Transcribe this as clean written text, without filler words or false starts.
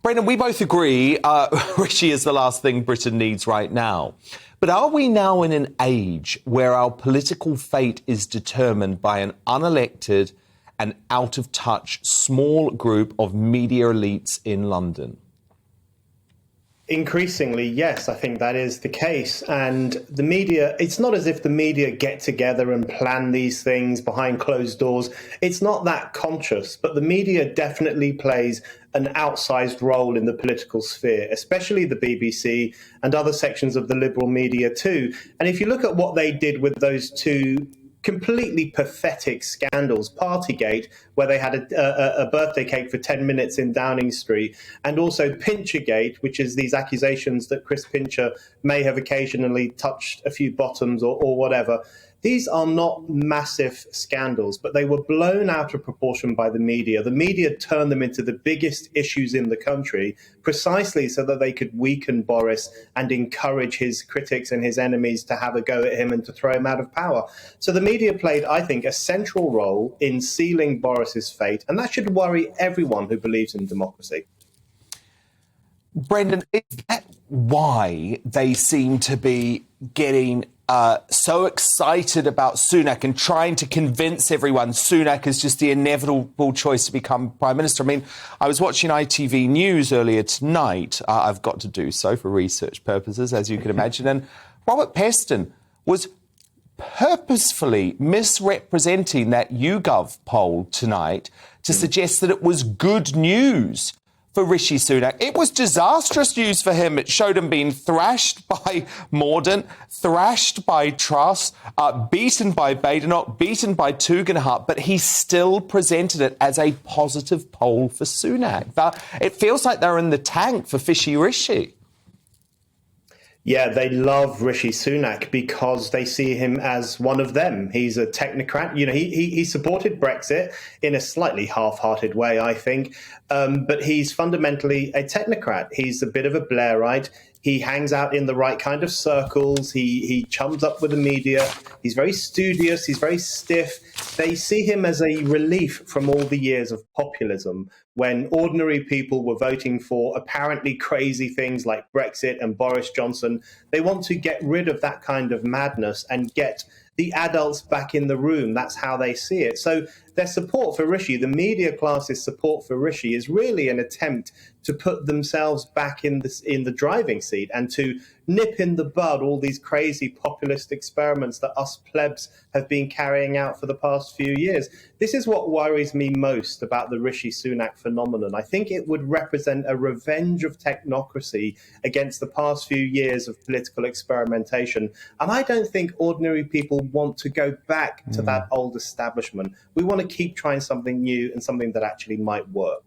Brendan, we both agree Rishi is the last thing Britain needs right now. But are we now in an age where our political fate is determined by an unelected and out-of-touch small group of media elites in London? Increasingly, yes, I think that is the case. And the media, it's not as if the media get together and plan these things behind closed doors. It's not that conscious, but the media definitely plays an outsized role in the political sphere, especially the BBC and other sections of the liberal media too. And if you look at what they did with those two completely pathetic scandals, Partygate, where they had a birthday cake for 10 minutes in Downing Street, and also Pinchergate, which is these accusations that Chris Pincher may have occasionally touched a few bottoms or whatever. These are not massive scandals, but they were blown out of proportion by the media. The media turned them into the biggest issues in the country, precisely so that they could weaken Boris and encourage his critics and his enemies to have a go at him and to throw him out of power. So the media played, I think, a central role in sealing Boris's fate, and that should worry everyone who believes in democracy. Brendan, is that why they seem to be getting so excited about Sunak and trying to convince everyone Sunak is just the inevitable choice to become Prime Minister? I mean, I was watching ITV News earlier tonight. I've got to do so for research purposes, as you can imagine. And Robert Peston was purposefully misrepresenting that YouGov poll tonight to suggest that it was good news for Rishi Sunak. It was disastrous news for him. It showed him being thrashed by Mordaunt, thrashed by Truss, beaten by Badenoch, beaten by Tugendhat, but he still presented it as a positive poll for Sunak. It feels like they're in the tank for fishy Rishi. Yeah, they love Rishi Sunak because they see him as one of them. He's a technocrat. You know, he supported Brexit in a slightly half-hearted way, I think. But he's fundamentally a technocrat. He's a bit of a Blairite. He hangs out in the right kind of circles. He chums up with the media. He's very studious. He's very stiff. They see him as a relief from all the years of populism when ordinary people were voting for apparently crazy things like Brexit and Boris Johnson. They want to get rid of that kind of madness and get the adults back in the room. That's how they see it. So their support for Rishi, the media class's support for Rishi, is really an attempt to put themselves back in the driving seat and to nip in the bud all these crazy populist experiments that us plebs have been carrying out for the past few years. This is what worries me most about the Rishi Sunak phenomenon. I think it would represent a revenge of technocracy against the past few years of political experimentation. And I don't think ordinary people want to go back to that old establishment. We want to keep trying something new and something that actually might work.